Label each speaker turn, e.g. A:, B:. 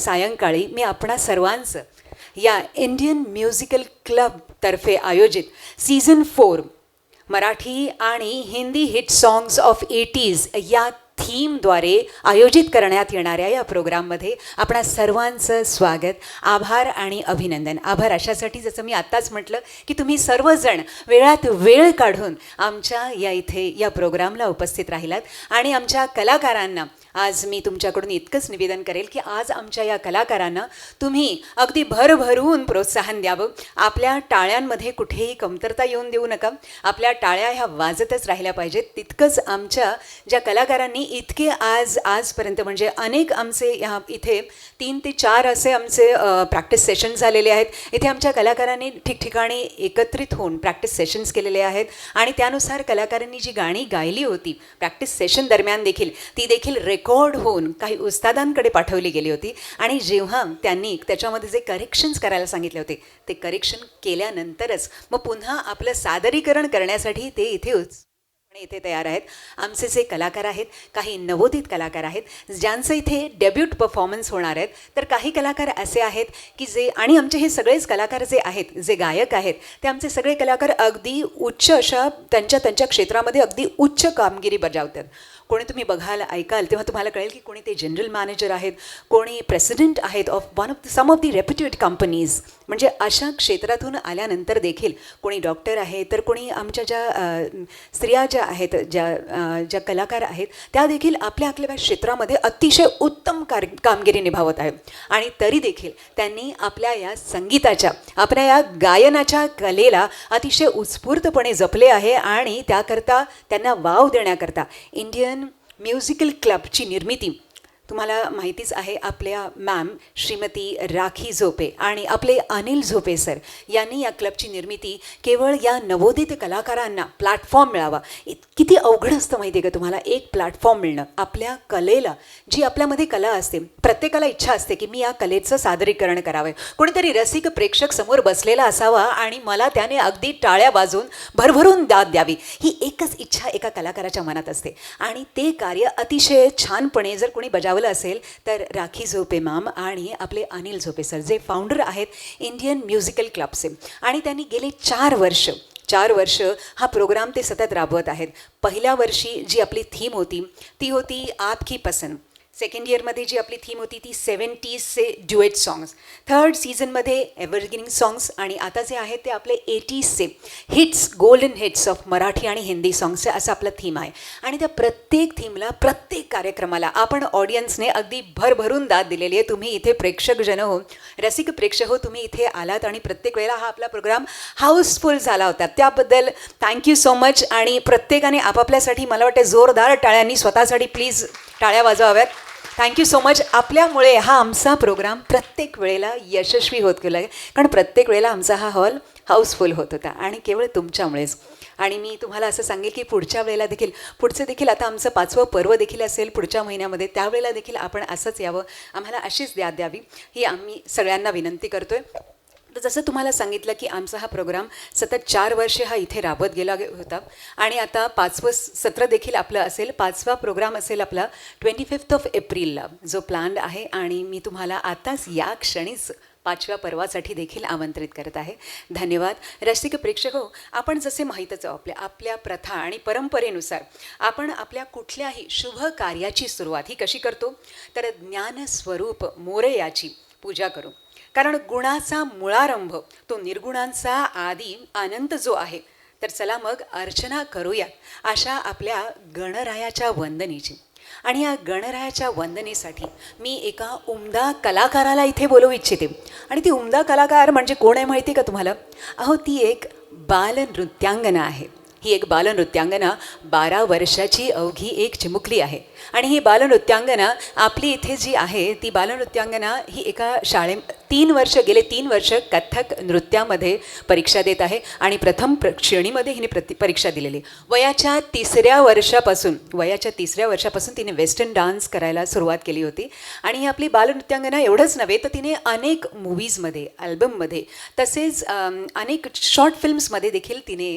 A: सायंकाळी मी आपणा सर्वांचं या इंडियन म्युझिकल क्लबतर्फे आयोजित सीझन 4 मराठी आणि Hindi hit songs of 80s या थीमद्वारे आयोजित करण्यात येणाऱ्या या प्रोग्राममध्ये आपणा सर्वांचं स्वागत, आभार आणि अभिनंदन. आभार अशासाठी जसं मी आत्ताच म्हटलं की तुम्ही सर्वजण वेळात वेळ काढून आमच्या या इथे या प्रोग्रामला उपस्थित राहिलात. आणि आमच्या कलाकारांना आज मी तुमच्याकडून इतकंच निवेदन करेल की आज आमच्या या कलाकारांना तुम्ही अगदी भरभरून प्रोत्साहन द्यावं. आपल्या टाळ्यांमध्ये कुठेही कमतरता येऊन देऊ नका. आपल्या टाळ्या ह्या वाजतच राहिल्या पाहिजेत. तितकंच आमच्या ज्या कलाकारांनी इतके आजपर्यंत म्हणजे अनेक आमचे ह्या इथे 3 ते 4 असे आमचे प्रॅक्टिस सेशन्स झालेले आहेत. इथे आमच्या कलाकारांनी ठिकठिकाणी एकत्रित होऊन प्रॅक्टिस सेशन्स केलेले आहेत आणि त्यानुसार कलाकारांनी जी गाणी गायली होती प्रॅक्टिस सेशन दरम्यान देखील ती देखील रेकॉर्ड होऊन काही उस्तादांकडे पाठवली गेली होती. आणि जेव्हा त्यांनी त्याच्यामध्ये जे करेक्शन्स करायला सांगितले होते ते करेक्शन केल्यानंतरच मग पुन्हा आपलं सादरीकरण करण्यासाठी ते इथे तयार आहेत. आमचे जे कलाकार आहेत काही नवोदित कलाकार आहेत ज्यांचं इथे डेब्यूट परफॉर्मन्स होणार आहेत. तर काही कलाकार असे आहेत की जे आणि आमचे हे सगळेच कलाकार जे आहेत जे गायक आहेत ते आमचे सगळे कलाकार अगदी उच्च अशा त्यांच्या क्षेत्रामध्ये अगदी उच्च कामगिरी बजावतात. कोणी तुम्ही बघाल ऐकाल तेव्हा तुम्हाला कळेल की कोणी ते जनरल मॅनेजर आहेत, कोणी प्रेसिडेंट आहेत of some of the reputed companies. म्हणजे अशा क्षेत्रातून आल्यानंतर देखील कोणी डॉक्टर आहे, तर कोणी आमच्या ज्या स्त्रिया ज्या आहेत ज्या कलाकार आहेत त्या देखील आपल्या क्षेत्रामध्ये अतिशय उत्तम कामगिरी निभावत आहेत. आणि तरी देखील त्यांनी आपल्या या संगीताच्या आपल्या या गायनाच्या कलेला अतिशय उत्स्फूर्तपणे जपले आहे. आणि त्याकरता त्यांना वाव देण्याकरता इंडियन म्युझिकल क्लबची निर्मिती तुम्हाला माहितीच आहे. आपल्या मॅम श्रीमती राखी झोपे आणि आपले अनिल झोपे सर यांनी या क्लबची निर्मिती केवळ या नवोदित कलाकारांना प्लॅटफॉर्म मिळावा. किती अवघड असतं माहिती आहे का तुम्हाला एक प्लॅटफॉर्म मिळणं. आपल्या कलेला जी आपल्यामध्ये कला असते प्रत्येकाला इच्छा असते की मी या कलेचं सादरीकरण करावं. कोणीतरी रसिक प्रेक्षक समोर बसलेला असावा आणि मला त्याने अगदी टाळ्या वाजवून भरभरून दाद द्यावी ही एकच इच्छा एका कलाकाराच्या मनात असते. आणि ते कार्य अतिशय छानपणे जर कोणी बजावलं असेल तर राखी झोपे मॅम आणि आपले अनिल झोपे सर जे फाउंडर आहेत इंडियन म्युझिकल क्लबचे. आणि त्यांनी गेले 4 वर्ष हा प्रोग्राम ते सतत राबवत आहेत. पहिल्या वर्षी जी आपली थीम होती ती होती आपकी पसंद. सेकंड इयरमध्ये जी आपली थीम होती ती 70sचे ड्युएट सॉंग्स. थर्ड सीझनमध्ये एव्हरग्रीन सॉंग्स. आणि आता जे आहे ते आपले 80sचे hits golden hits of Marathi आणि हिंदी सॉंग्सचे असं आपलं थीम आहे. आणि त्या प्रत्येक थीमला प्रत्येक कार्यक्रमाला आपण ऑडियन्सने अगदी भरभरून दाद दिलेली आहे. तुम्ही इथे प्रेक्षकजन हो, रसिक प्रेक्षक हो, तुम्ही इथे आलात आणि प्रत्येक वेळेला हा आपला प्रोग्राम हाऊसफुल झाला होता. त्याबद्दल थँक्यू सो मच. आणि प्रत्येकाने आपापल्यासाठी मला वाटतं जोरदार टाळ्यांनी स्वतःसाठी प्लीज टाळ्या वाजवाव्यात. Thank you so much. आपल्यामुळे हा आमचा प्रोग्राम प्रत्येक वेळेला यशस्वी होत गेला आहे. कारण प्रत्येक वेळेला आमचा हा हॉल हाऊसफुल होत होता आणि केवळ तुमच्यामुळेच. आणि मी तुम्हाला असं सांगेल की पुढच्या वेळेला देखील पुढचं देखील आता आमचं 5वं पर्व देखील असेल पुढच्या महिन्यामध्ये. त्यावेळेला देखील आपण असंच यावं, आम्हाला अशीच द्याद द्यावी ही आम्ही सगळ्यांना विनंती करतो आहे. तर जसं तुम्हाला सांगितलं की आमचा हा प्रोग्राम सतत 4 वर्षे हा इथे राबत गेला होता. आणि आता 5वं सत्र देखील आपलं असेल. 5वा प्रोग्राम असेल आपला 25 एप्रिलला जो प्लॅन्ड आहे. आणि मी तुम्हाला आताच या क्षणीच 5व्या पर्वासाठी देखील आमंत्रित करत आहे. धन्यवाद. रसिक प्रेक्षक हो, आपण जसे माहीतच आहोत आपल्या प्रथा आणि परंपरेनुसार आपण आपल्या कुठल्याही शुभ कार्याची सुरुवात ही कशी करतो तर ज्ञानस्वरूप मोरयाची पूजा करू. कारण गुणाचा मुळारंभ तो निर्गुणांचा आदी अनंत जो आहे. तर चला मग अर्चना करूया अशा आपल्या गणरायाच्या वंदनेची. आणि या गणरायाच्या वंदनेसाठी मी एका उमदा कलाकाराला इथे बोलवू इच्छिते. आणि ती उमदा कलाकार म्हणजे कोण आहे माहिती आहे का तुम्हाला? अहो ती एक बालनृत्यांगना आहे. ही एक बालनृत्यांगना 12 वर्षाची अवघी एक चिमुकली आहे. आणि ही बालनृत्यांगना आपली इथे जी आहे ती बालनृत्यांगना ही एका गेले 3 वर्ष कथ्थक नृत्यामध्ये परीक्षा देत आहे. आणि प्रथम श्रेणीमध्ये हिने परीक्षा दिलेली. वयाच्या 3ऱ्या वर्षापासून तिने वेस्टर्न डान्स करायला सुरुवात केली होती. आणि ही आपली बालनृत्यांगना एवढंच नव्हे तर तिने अनेक मूवीजमध्ये अल्बममध्ये तसेच अनेक शॉर्ट फिल्म्समध्ये देखील तिने